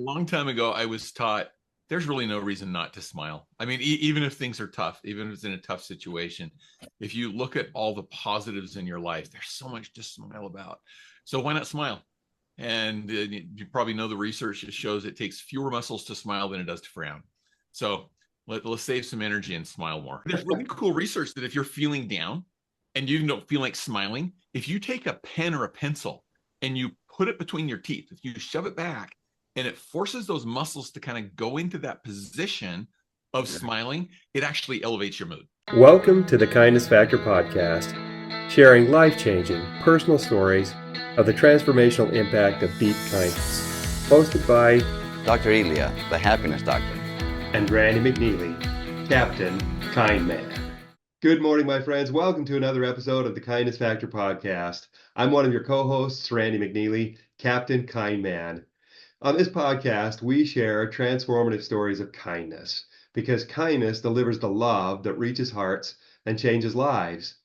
long time ago, I was taught there's really no reason not to smile. I mean, even if things are tough, even if it's in a tough situation, if you look at all the positives in your life, there's so much to smile about. So why not smile? And you probably know the research that shows it takes fewer muscles to smile than it does to frown. So let's save some energy and smile more. There's really cool research that if you're feeling down and you don't feel like smiling, if you take a pen or a pencil and you put it between your teeth, if you shove it back, and it forces those muscles to kind of go into that position of smiling, it actually elevates your mood. Welcome to the Kindness Factor podcast, sharing life-changing personal stories of the transformational impact of deep kindness. Hosted by Dr. Elia, the happiness doctor. And Randy McNeely, Captain Kindman. Good morning, my friends. Welcome to another episode of the Kindness Factor podcast. I'm one of your co-hosts, Randy McNeely, Captain Kindman. On this podcast, we share transformative stories of kindness, because kindness delivers the love that reaches hearts and changes lives.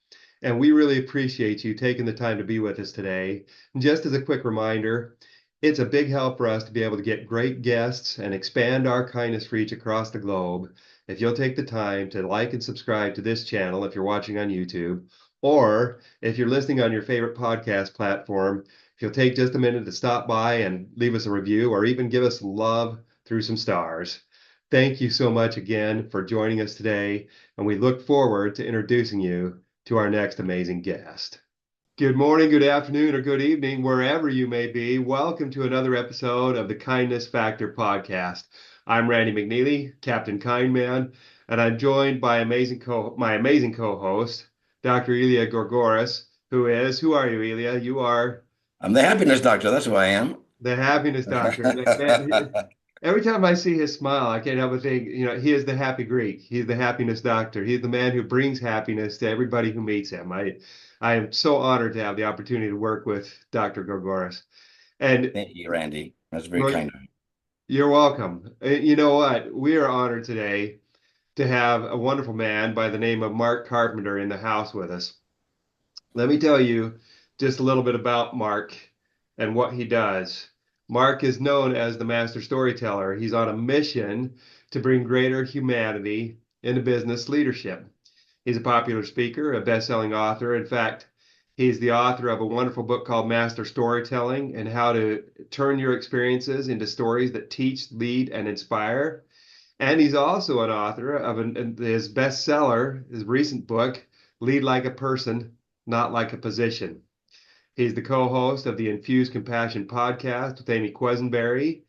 And we really appreciate you taking the time to be with us today. And just as a quick reminder, it's a big help for us to be able to get great guests and expand our kindness reach across the globe. If you'll take the time to like and subscribe to this channel if you're watching on YouTube, or if you're listening on your favorite podcast platform, if you'll take just a minute to stop by and leave us a review or even give us love through some stars. Thank you so much again for joining us today, and we look forward to introducing you to our next amazing guest. Good morning, good afternoon, or good evening, wherever you may be. Welcome to another episode of the Kindness Factor podcast. I'm Randy McNeely, Captain Kindman, and I'm joined by my amazing co-host, Dr. Elia Gourgouris, who are you, Elia? You are... I'm the happiness doctor. That's who I am. The happiness doctor. Every time I see his smile, I can't help but think, he is the happy Greek. He's the happiness doctor. He's the man who brings happiness to everybody who meets him. I am so honored to have the opportunity to work with Dr. Gourgouris. And thank you, Randy. That's very kind of you. You're welcome. You know what? We are honored today to have a wonderful man by the name of Mark Carpenter in the house with us. Let me tell you just a little bit about Mark and what he does. Mark is known as the Master Storyteller. He's on a mission to bring greater humanity into business leadership. He's a popular speaker, a best-selling author. In fact, he's the author of a wonderful book called Master Storytelling and How to Turn Your Experiences into Stories That Teach, Lead, and Inspire. And he's also an author of his bestseller, his recent book, Lead Like a Person, Not Like a Position. He's the co-host of the Infused Compassion podcast with Amy Quesenberry.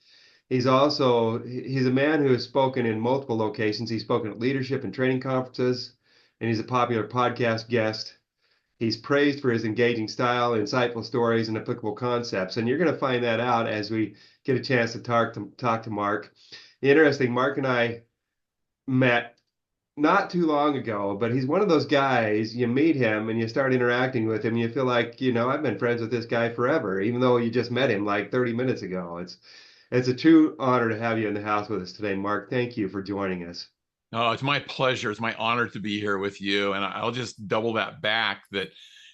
He's a man who has spoken in multiple locations. He's spoken at leadership and training conferences, and he's a popular podcast guest. He's praised for his engaging style, insightful stories, and applicable concepts. And you're going to find that out as we get a chance to talk to Mark. Interesting, Mark and I met not too long ago, but he's one of those guys, you meet him and you start interacting with him, you feel like, I've been friends with this guy forever, even though you just met him like 30 minutes ago. It's a true honor to have you in the house with us today, Mark. Thank you for joining us. Oh, it's my pleasure. It's my honor to be here with you. And I'll just double that back, that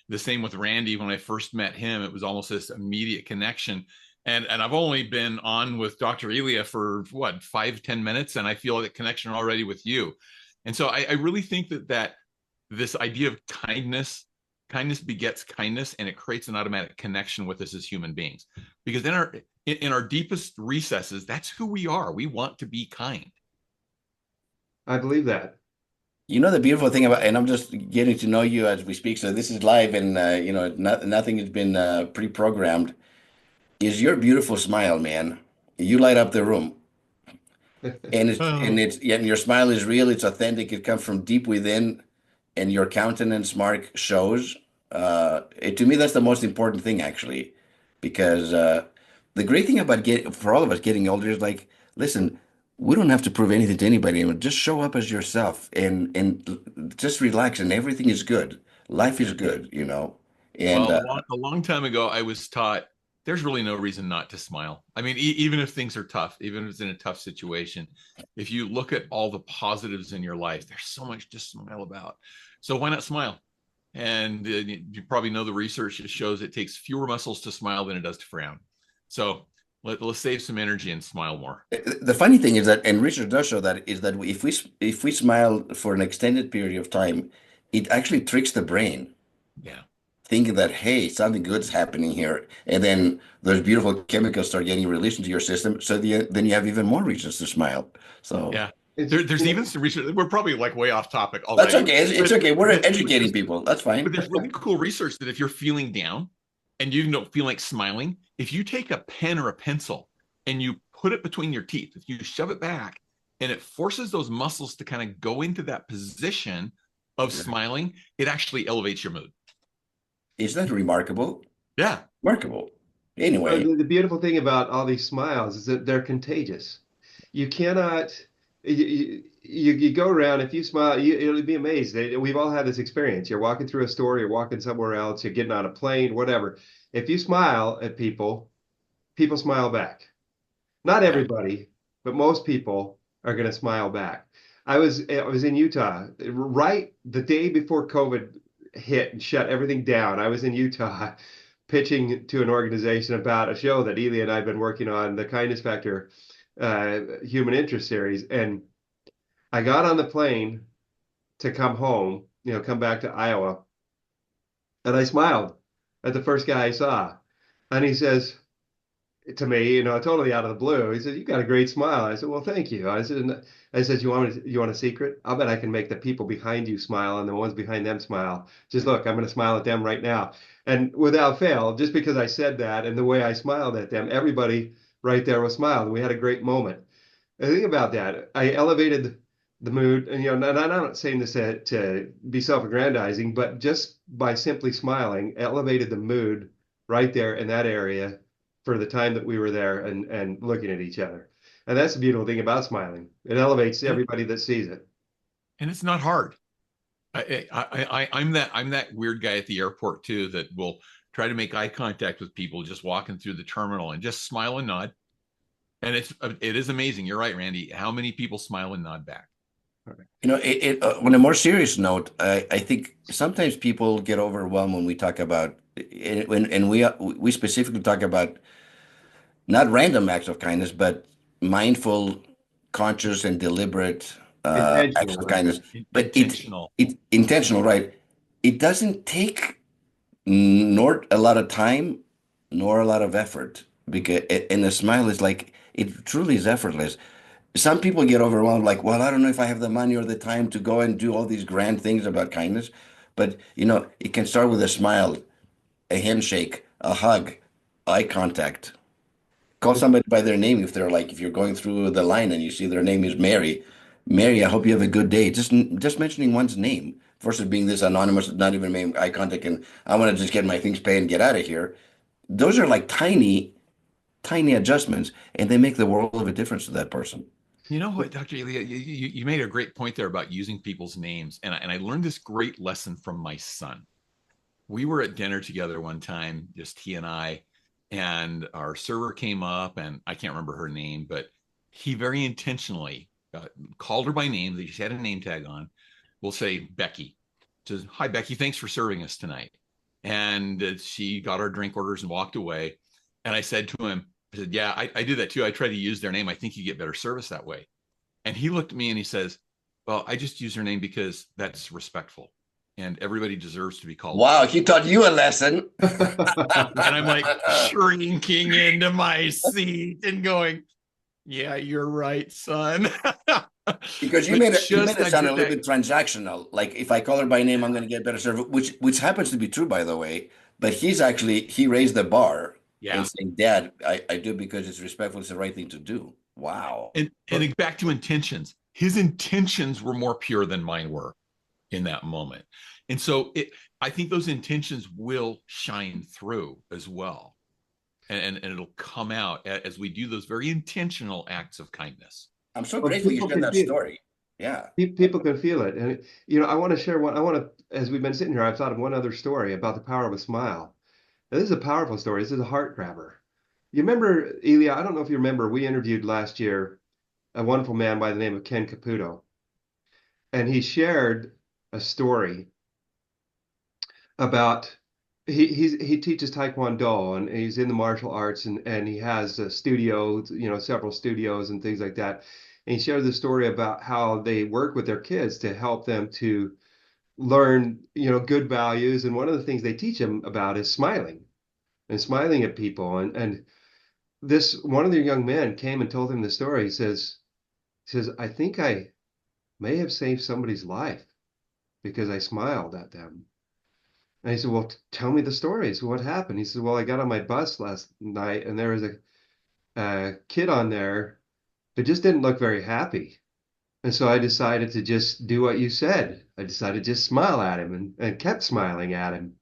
the same with Randy. When I first met him, it was almost this immediate connection. And I've only been on with Dr. Elia for 5-10 minutes, and I feel that connection already with you. And so I really think that this idea of kindness begets kindness, and it creates an automatic connection with us as human beings. Because in our deepest recesses, that's who we are. We want to be kind. I believe that. The beautiful thing about, and I'm just getting to know you as we speak, so this is live, and nothing has been pre-programmed, is your beautiful smile, man. You light up the room. And your smile is real, it's authentic, it comes from deep within, and your countenance, Mark, shows. To me, that's the most important thing, actually, because the great thing about for all of us getting older is like, listen, we don't have to prove anything to anybody. Just show up as yourself and just relax, and everything is good. Life is good, And a long time ago, I was taught there's really no reason not to smile. I mean, even if things are tough, even if it's in a tough situation, if you look at all the positives in your life, there's so much to smile about. So why not smile? And you probably know the research that shows it takes fewer muscles to smile than it does to frown. So Let's save some energy and smile more. The funny thing is that, and research does show that, is that if we smile for an extended period of time, it actually tricks the brain, Yeah. thinking that, hey, something good's happening here, and then those beautiful chemicals start getting released into your system. So then you have even more reasons to smile. So Yeah. It's, There's even some research. We're probably like way off topic that's already. okay. It's okay. We're educating Just, people. That's but fine. there's really cool research that if you're feeling down and you don't feel like smiling, if you take a pen or a pencil and you put it between your teeth, if you shove it back and it forces those muscles to kind of go into that position of smiling, it actually elevates your mood. Is that remarkable? Yeah. Remarkable. Anyway, the beautiful thing about all these smiles is that they're contagious. You cannot, you go around, if you smile, you'll be amazed. We've all had this experience. You're walking through a store, you're walking somewhere else, you're getting on a plane, whatever. If you smile at people, people smile back. Not Yeah. everybody, but most people are going to smile back. I was in Utah right the day before COVID hit and shut everything down. I was in Utah pitching to an organization about a show that Elia and I have been working on, the Kindness Factor Human Interest Series. And I got on the plane to come home, come back to Iowa, and I smiled at the first guy I saw. And he says, to me, totally out of the blue. He said, "You got a great smile." I said, "Well, thank you." I said, you want a secret? I'll bet I can make the people behind you smile and the ones behind them smile. Just look, I'm going to smile at them right now." And without fail, just because I said that and the way I smiled at them, everybody right there was smiling. We had a great moment. And think about that. I elevated the mood, and and I'm not saying this to be self-aggrandizing, but just by simply smiling, elevated the mood right there in that area for the time that we were there and looking at each other. And that's the beautiful thing about smiling. It elevates And, everybody that sees it. and it's not hard. I'm that weird guy at the airport too that will try to make eye contact with people just walking through the terminal and just smile and nod. And it is amazing. You're right, Randy. How many people smile and nod back? on a more serious note, I think sometimes people get overwhelmed when we talk about, and we specifically talk about not random acts of kindness, but mindful, conscious, and deliberate acts Intentional, of right? kindness. But Intentional. it intentional, right? It doesn't take nor a lot of time, nor a lot of effort, because and a smile is like it truly is effortless. Some people get overwhelmed, like, well, I don't know if I have the money or the time to go and do all these grand things about kindness, but it can start with a smile, a handshake, a hug, eye contact. Call somebody by their name if you're going through the line and you see their name is Mary. Mary, I hope you have a good day. Just mentioning one's name versus being this anonymous, not even making eye contact, and I want to just get my things paid and get out of here. Those are like tiny, tiny adjustments, and they make the world of a difference to that person. You know what, Dr. Elia, you made a great point there about using people's names. And I learned this great lesson from my son. We were at dinner together one time, just he and I, and our server came up, and I can't remember her name, but he very intentionally called her by name. She had a name tag on. We'll say Becky. Says, "Hi, Becky. Thanks for serving us tonight." And she got our drink orders and walked away. And I said to him, I said, "Yeah, I do that too. I try to use their name. I think you get better service that way." And he looked at me and he says, "Well, I just use their name because that's respectful. And everybody deserves to be called by Wow, their he name." taught you a lesson. And I'm like shrinking into my seat and going, "Yeah, you're right, son." Because you But made just it sound a that, little bit transactional. Like if I call her by name, I'm going to get better service, which happens to be true, by the way. But he raised the bar and yeah. saying, "Dad, I do because it's respectful. It's the right thing to do." Wow. And back to intentions. His intentions were more pure than mine were in that moment. And so I think those intentions will shine through as well. And it'll come out as we do those very intentional acts of kindness. I'm so Well, grateful you people shared can that feel story. Yeah. people can feel it. And I want to share one. I want to, as we've been sitting here, I've thought of one other story about the power of a smile. Now, this is a powerful story. This is a heart grabber. You remember, Elia, I don't know if you remember, we interviewed last year a wonderful man by the name of Ken Caputo, and he shared a story about he teaches Taekwondo, and he's in the martial arts, and he has a studio, several studios and things like that. And he shared the story about how they work with their kids to help them to learn, good values. And one of the things they teach them about is smiling and smiling at people. And this one of the young men came and told him the story. He says, I think I may have saved somebody's life because I smiled at them. And he said, well, tell me the story. So what happened? He said, well, I got on my bus last night and there was a kid on there who just didn't look very happy. And so I decided to just do what you said. I decided to just smile at him and kept smiling at him.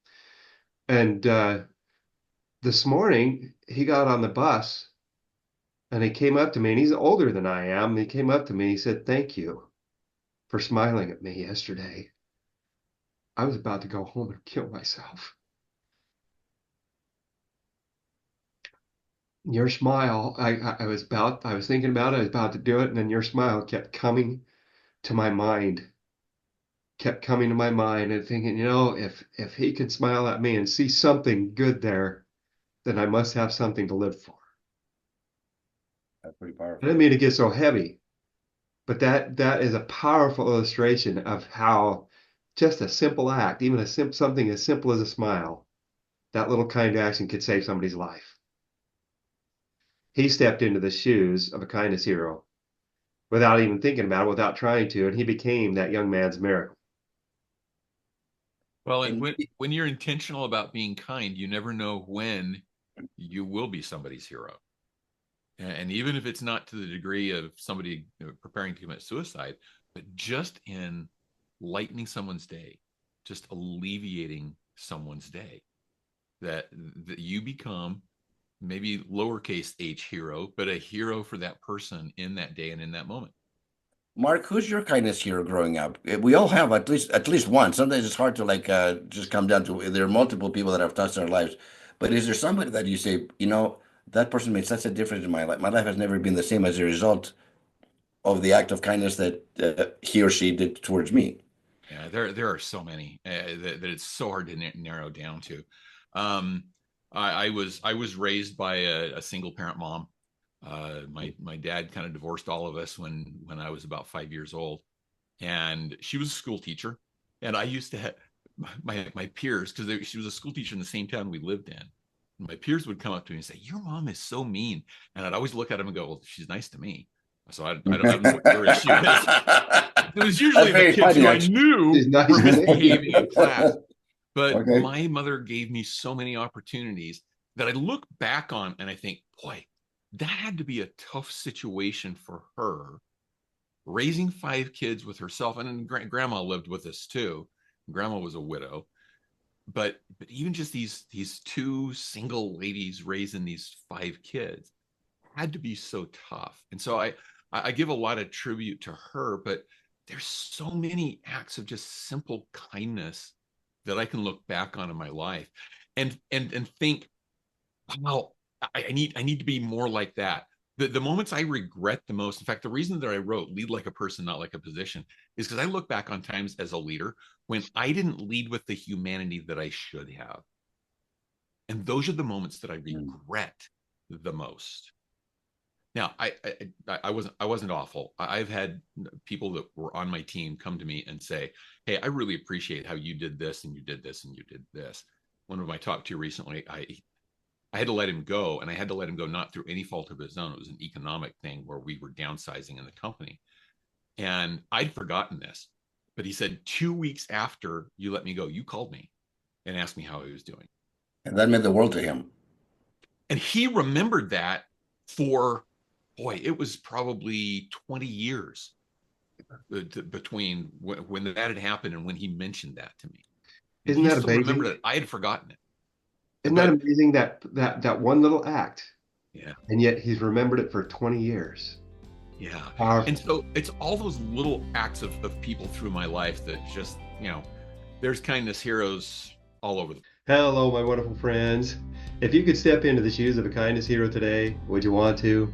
And this morning he got on the bus and he came up to me, and he's older than I am. And he came up to me and he said, thank you for smiling at me yesterday. I was about to go home and kill myself. Your smile, I was thinking about it, I was about to do it, and then your smile kept coming to my mind, and thinking, if he can smile at me and see something good there, then I must have something to live for. That's pretty I powerful. didn't mean to get so heavy, but that is a powerful illustration of how just a simple act, even something as simple as a smile, that little kind action could save somebody's life. He stepped into the shoes of a kindness hero without even thinking about it, without trying to, and he became that young man's miracle. Well, and when you're intentional about being kind, you never know when you will be somebody's hero. And even if it's not to the degree of somebody preparing to commit suicide, but just in lightening someone's day, just alleviating someone's day, that you become maybe lowercase h hero, but a hero for that person in that day and in that moment. Mark, who's your kindness hero growing up? We all have at least one. Sometimes it's hard to just come down to, there are multiple people that have touched our lives, but is there somebody that you say, that person made such a difference in my life. My life has never been the same as a result of the act of kindness that he or she did towards me. Yeah, there are so many that it's so hard to narrow down to. I was raised by a single parent mom. My dad kind of divorced all of us when I was about 5 years old, and she was a school teacher, and I used to have my peers, because she was a school teacher in the same town we lived in. My peers would come up to me and say, your mom is so mean. And I'd always look at them and go, well, she's nice to me. So I don't know what your issue is. It was usually the kids who I knew were misbehaving in class. But okay, my mother gave me so many opportunities that I look back on and I think, boy, that had to be a tough situation for her, raising 5 kids with herself. And then grandma lived with us too. Grandma was a widow. But even just these 2 single ladies raising these 5 kids had to be so tough. And so I give a lot of tribute to her, but there's so many acts of just simple kindness that I can look back on in my life and think, wow, I need to be more like that. The moments I regret the most, in fact, the reason that I wrote Lead Like a Person, Not Like a Position, is because I look back on times as a leader when I didn't lead with the humanity that I should have. And those are the moments that I regret the most. Now, I wasn't awful. I've had people that were on my team come to me and say, hey, I really appreciate how you did this and you did this and you did this. One of my top 2 recently, I had to let him go, and I had to let him go not through any fault of his own. It was an economic thing where we were downsizing in the company. And I'd forgotten this, but he said, 2 weeks after you let me go, you called me and asked me how he was doing. And that meant the world to him. And he remembered that for, boy, it was probably 20 years between when that had happened and when he mentioned that to me. And Isn't that amazing? Remember that I had forgotten it. Isn't that amazing, that one little act? Yeah. And yet he's remembered it for 20 years. Yeah. Powerful. And so it's all those little acts of people through my life that just, there's kindness heroes all over. Hello, my wonderful friends. If you could step into the shoes of a kindness hero today, would you want to?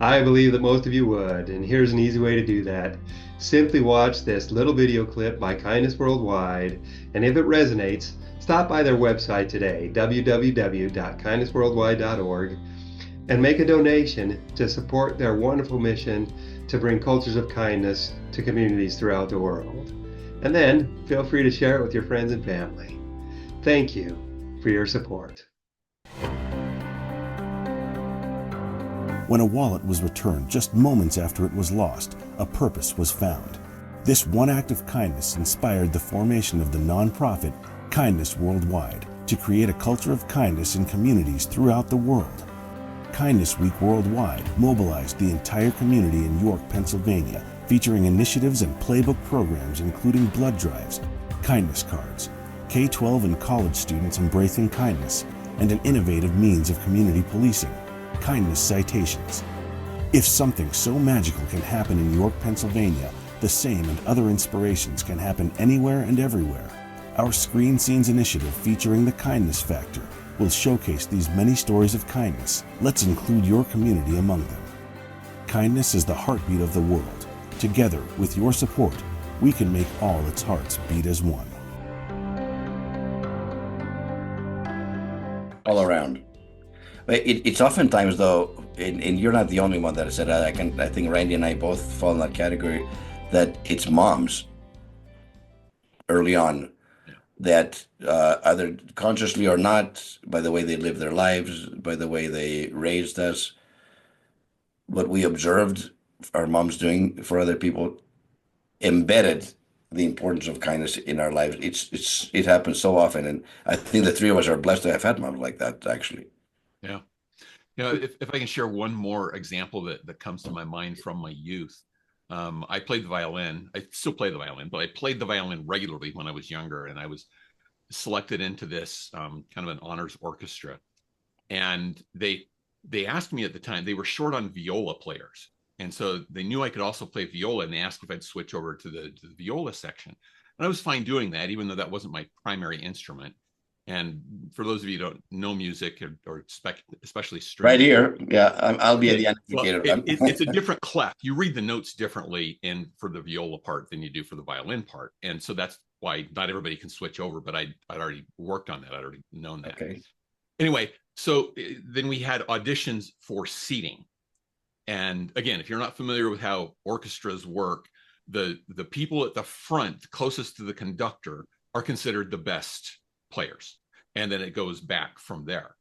I believe that most of you would, and here's an easy way to do that. Simply watch this little video clip by Kindness Worldwide, and if it resonates, Stop by their website today, www.kindnessworldwide.org, and make a donation to support their wonderful mission to bring cultures of kindness to communities throughout the world. And then feel free to share it with your friends and family. Thank you for your support. When a wallet was returned just moments after it was lost, a purpose was found. This one act of kindness inspired the formation of the nonprofit Kindness Worldwide to create a culture of kindness in communities throughout the world. Kindness Week Worldwide mobilized the entire community in York, Pennsylvania, featuring initiatives and playbook programs including blood drives, kindness cards, K-12 and college students embracing kindness, and an innovative means of community policing, kindness citations. If something so magical can happen in York, Pennsylvania, the same and other inspirations can happen anywhere and everywhere. Our Screen Scenes initiative featuring the Kindness Factor will showcase these many stories of kindness. Let's include your community among them. Kindness is the heartbeat of the world. Together, with your support, we can make all its hearts beat as one. All around. It's oftentimes, though, and you're not the only one that has said that. I think Randy and I both fall in that category, that it's moms early on that either consciously or not, by the way they live their lives, by the way they raised us, what we observed our moms doing for other people, embedded the importance of kindness in our lives. It happens so often, and I think the three of us are blessed to have had moms like that, actually. Yeah. You know, if I can share one more example that comes to my mind from my youth. I played the violin. I still play the violin, but I played the violin regularly when I was younger, and I was selected into this kind of an honors orchestra. And they asked me at the time, they were short on viola players. And so they knew I could also play viola, and they asked if I'd switch over to the viola section. And I was fine doing that, even though that wasn't my primary instrument. And for those of you who don't know music or especially strings, Right here, yeah, I'll be the well, indicator. it's a different clef. You read the notes differently for the viola part than you do for the violin part, and so that's why not everybody can switch over. But I'd already worked on that. I'd already known that. Okay. Anyway, so then we had auditions for seating, and again, if you're not familiar with how orchestras work, the people at the front closest to the conductor are considered the best players, and then it goes back from there.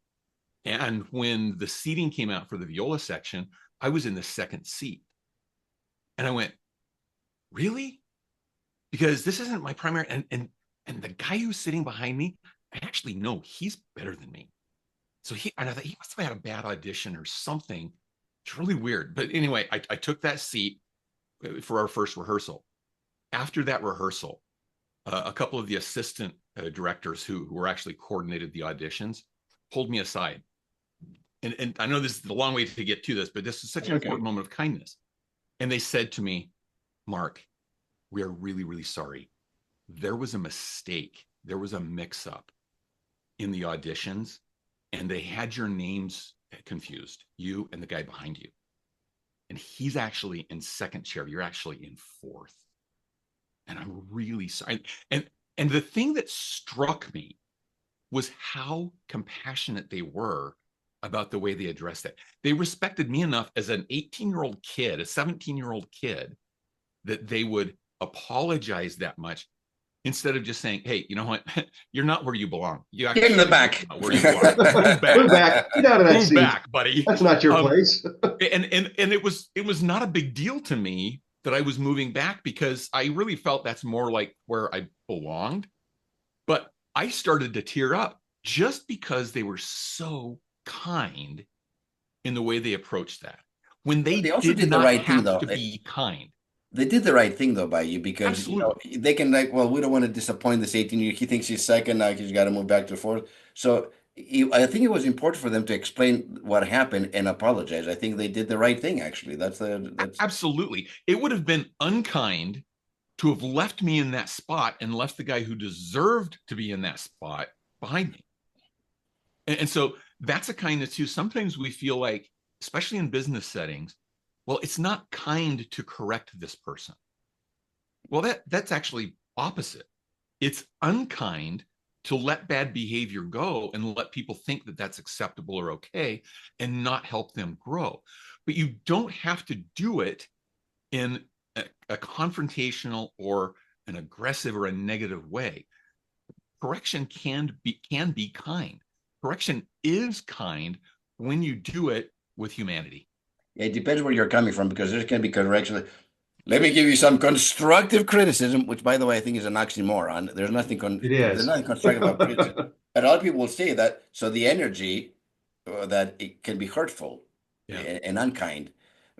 And when the seating came out for the viola section, I was in the second seat. And I went, really? Because this isn't my primary. And the guy who's sitting behind me, I actually know he's better than me. So I thought he must have had a bad audition or something. It's really weird. But anyway, I took that seat for our first rehearsal. After that rehearsal, a couple of the assistant directors who were actually coordinated the auditions pulled me aside. And I know this is a long way to get to this, but this is such an important moment of kindness. And they said to me, Mark, we are really, really sorry. There was a mistake. There was a mix-up in the auditions, and they had your names confused, you and the guy behind you. And he's actually in second chair. You're actually in fourth. And I'm really sorry. And the thing that struck me was how compassionate they were about the way they addressed it. They respected me enough as an 18-year-old kid, a 17-year-old kid, that they would apologize that much instead of just saying, hey, you know what? You're not where you belong. You actually Get in the back. Where you belong. Move back. Move back. Get out of that Move seat. back, buddy. That's not your place. and it was not a big deal to me that I was moving back, because I really felt that's more like where I belonged. But I started to tear up just because they were so kind in the way they approached that. When they also did the not right have thing, though. to be kind. They did the right thing, though, by you, because they can, like, well, we don't want to disappoint this 18-year. He thinks he's second, now he's got to move back to fourth. So I think it was important for them to explain what happened and apologize. I think they did the right thing, actually. That's Absolutely. It would have been unkind to have left me in that spot and left the guy who deserved to be in that spot behind me. And so that's a kindness too. Sometimes we feel like, especially in business settings, well, it's not kind to correct this person. Well, that's actually opposite. It's unkind to let bad behavior go and let people think that that's acceptable or okay and not help them grow. But you don't have to do it in a confrontational or an aggressive or a negative way. Correction can be kind. Correction is kind when you do it with humanity. It depends where you're coming from, because there can be correction. Let me give you some constructive criticism, which, by the way, I think is an oxymoron. There's nothing there's nothing constructive about criticism. And a lot of people will say that. So the energy that it can be hurtful and unkind.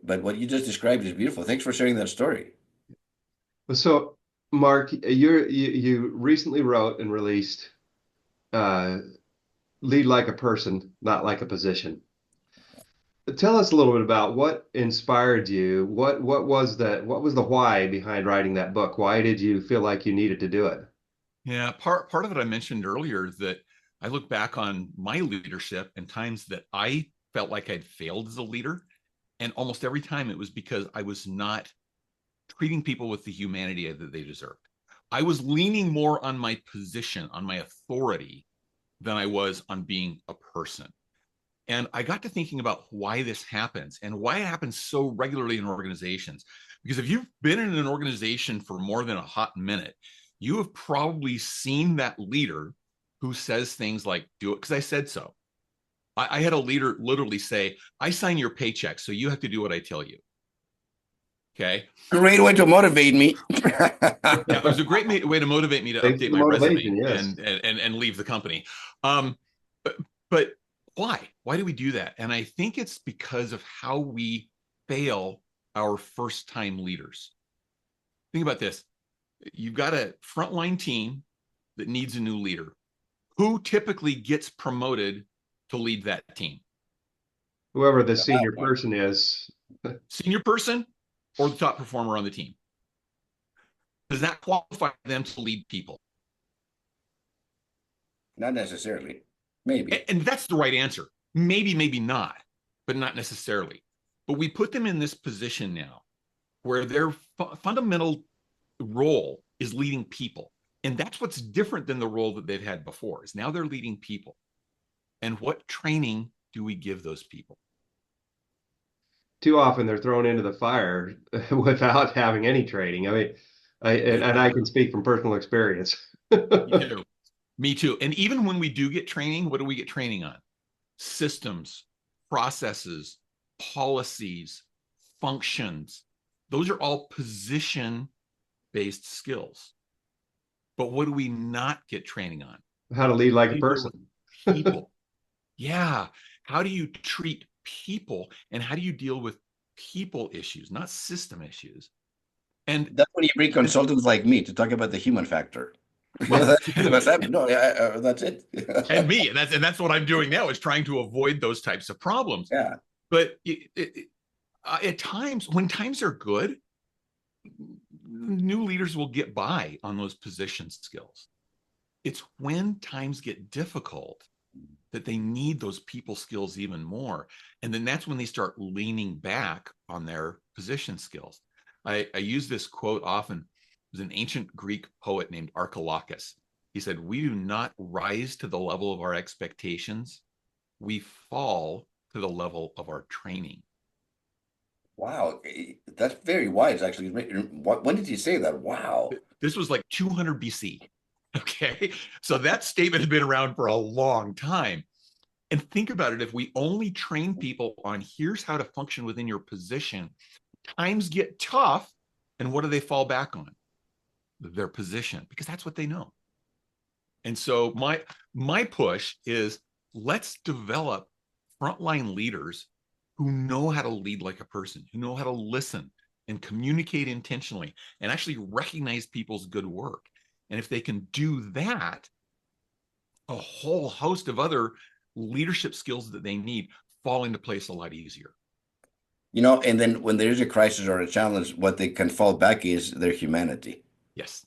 But what you just described is beautiful. Thanks for sharing that story. So, Mark, you recently wrote and released Lead Like a Person, Not Like a Position. Tell us a little bit about what inspired you. What was the why behind writing that book? Why did you feel like you needed to do it? Yeah, part of it I mentioned earlier, that I look back on my leadership and times that I felt like I'd failed as a leader. And almost every time it was because I was not treating people with the humanity that they deserved. I was leaning more on my position, on my authority, than I was on being a person. And I got to thinking about why this happens and why it happens so regularly in organizations. Because if you've been in an organization for more than a hot minute, you have probably seen that leader who says things like, do it because I said so. I had a leader literally say, I sign your paycheck, so you have to do what I tell you. Okay. Great way to motivate me. Yeah, it was a great way to motivate me to update my resume, yes, and leave the company. But why? Why do we do that? And I think it's because of how we fail our first-time leaders. Think about this. You've got a frontline team that needs a new leader. Who typically gets promoted to lead that team? Whoever the senior person is. Senior person or the top performer on the team? Does that qualify them to lead people? Not necessarily. Maybe. And that's the right answer. Maybe, maybe not, but not necessarily. But we put them in this position now where their fundamental role is leading people. And that's what's different than the role that they've had before, is now they're leading people. And what training do we give those people? Too often they're thrown into the fire without having any training. I mean, and I can speak from personal experience. Me too. And even when we do get training, what do we get training on? Systems, processes, policies, functions. Those are all position-based skills. But what do we not get training on? How to lead like a person. People. Yeah. How do you treat people, and how do you deal with people issues, not system issues? And that's when you bring consultants like me to talk about the human factor. Well, that's it. And me, and that's what I'm doing now, is trying to avoid those types of problems. Yeah. But at times, when times are good, new leaders will get by on those position skills. It's when times get difficult that they need those people skills even more. And then that's when they start leaning back on their position skills. I use this quote often. It was an ancient Greek poet named Archilochus. He said, "We do not rise to the level of our expectations. We fall to the level of our training." Wow, that's very wise, actually. When did you say that? Wow. This was like 200 BC. Okay, so that statement has been around for a long time. And think about it, if we only train people on here's how to function within your position, times get tough, and what do they fall back on? Their position, because that's what they know. And so my push is, let's develop frontline leaders who know how to lead like a person, who know how to listen and communicate intentionally and actually recognize people's good work. And if they can do that, a whole host of other leadership skills that they need fall into place a lot easier. You know, and then when there is a crisis or a challenge, what they can fall back is their humanity. Yes,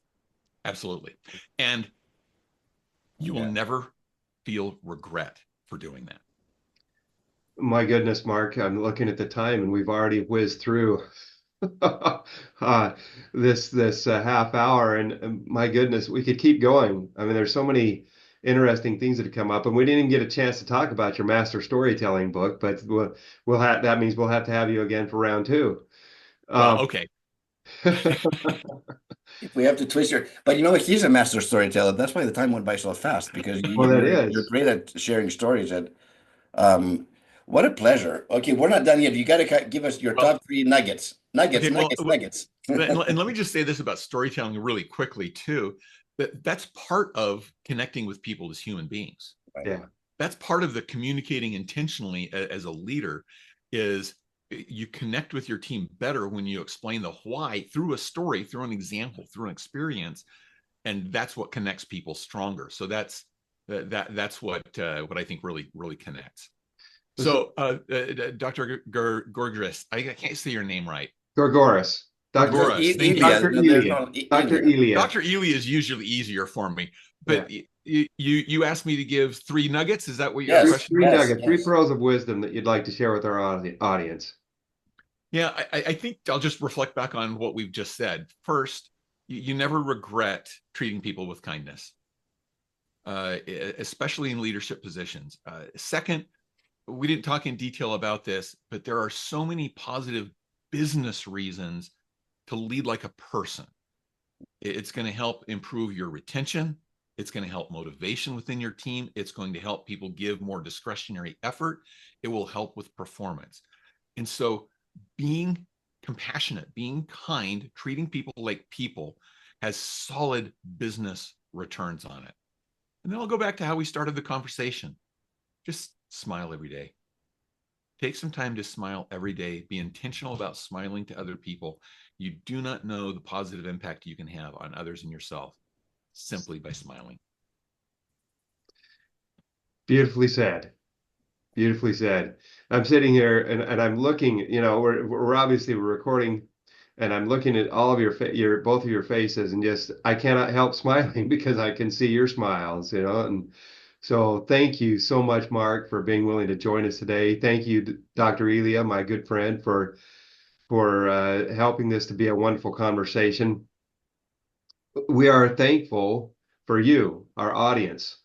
absolutely. And you will never feel regret for doing that. My goodness, Mark, I'm looking at the time and we've already whizzed through this half hour, and my goodness, we could keep going. I mean, there's so many interesting things that have come up. And we didn't even get a chance to talk about your master storytelling book, but we'll have, that means we'll have to have you again for round two. Well, okay. If we have to twist your, but you know what? He's a master storyteller. That's why the time went by so fast, because Well, that you're is. great at sharing stories. And what a pleasure. Okay, we're not done yet. You got to give us your top three nuggets. Nuggets, Okay, nuggets, nuggets. and let me just say this about storytelling really quickly too. That's part of connecting with people as human beings. Right. Yeah. That's part of the communicating intentionally as a leader, is you connect with your team better when you explain the why through a story, through an example, through an experience, and that's what connects people stronger. So that's what I think really connects. So Dr. Gourgouris, I can't say your name right. Gourgouris. Gourgouris. Thank you. Dr. Elia. Dr. Elia. Dr. Elia is usually easier for me, but you asked me to give three nuggets. Is that what your question? Three nuggets, three pearls of wisdom that you'd like to share with our audience. Yeah, I think I'll just reflect back on what we've just said. First, you never regret treating people with kindness, especially in leadership positions. Second, we didn't talk in detail about this, but there are so many positive business reasons to lead like a person. It's going to help improve your retention. It's going to help motivation within your team. It's going to help people give more discretionary effort. It will help with performance. And so being compassionate, being kind, treating people like people has solid business returns on it. And then I'll go back to how we started the conversation. Just smile every day. Take some time to smile every day. Be intentional about smiling to other people. You do not know the positive impact you can have on others and yourself simply by smiling. Beautifully said. Beautifully said. I'm sitting here and I'm looking, we're obviously recording, and I'm looking at all of both of your faces, and just I cannot help smiling because I can see your smiles, and so thank you so much, Mark, for being willing to join us today. Thank you, Dr. Elia, my good friend, for helping this to be a wonderful conversation. We are thankful for you, our audience,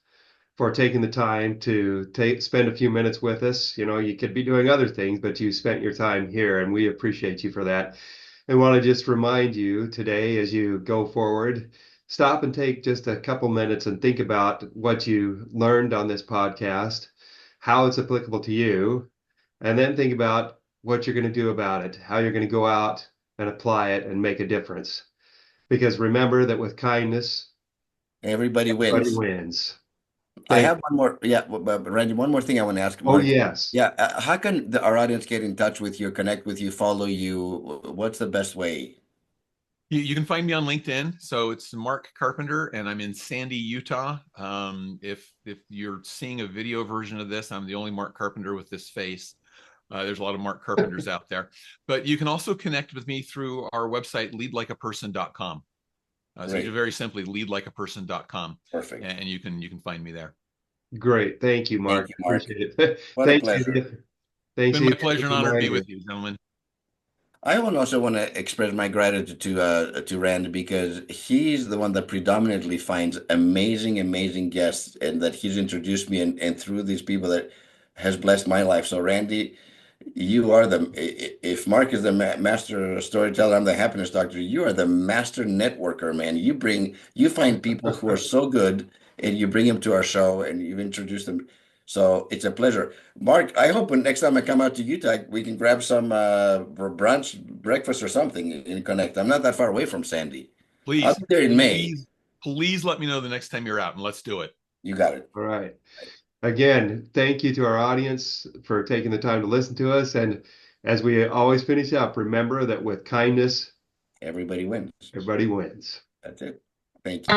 for taking the time to spend a few minutes with us. You could be doing other things, but you spent your time here, and we appreciate you for that. And want to just remind you today, as you go forward, stop and take just a couple minutes and think about what you learned on this podcast, how it's applicable to you, and then think about what you're going to do about it, how you're going to go out and apply it and make a difference. Because remember that with kindness, everybody wins. I have one more, Randy, one more thing I want to ask Mark. Oh, yes. Yeah, how can our audience get in touch with you, connect with you, follow you? What's the best way? You can find me on LinkedIn. So it's Mark Carpenter, and I'm in Sandy, Utah. If you're seeing a video version of this, I'm the only Mark Carpenter with this face. There's a lot of Mark Carpenters out there. But you can also connect with me through our website, leadlikeaperson.com. So you very simply leadlikeaperson.com. Perfect. And you can find me there. Great. Thank you, Mark. Thank you, Mark. Appreciate it. What a pleasure. Thanks. It's been my pleasure and honor to be with you, gentlemen. I also want to express my gratitude to Randy, because he's the one that predominantly finds amazing guests, and that he's introduced me and through these people that has blessed my life. So Randy, you are if Mark is the master storyteller, I'm the happiness doctor. You are the master networker, man. You find people who are so good, and you bring them to our show, and you introduce them. So it's a pleasure. Mark, I hope next time I come out to Utah, we can grab some brunch, breakfast or something and connect. I'm not that far away from Sandy. Please. I'll be there in May. Please let me know the next time you're out, and let's do it. You got it. All right. Again, thank you to our audience for taking the time to listen to us. And as we always finish up, remember that with kindness, everybody wins. Everybody wins. That's it. Thank you.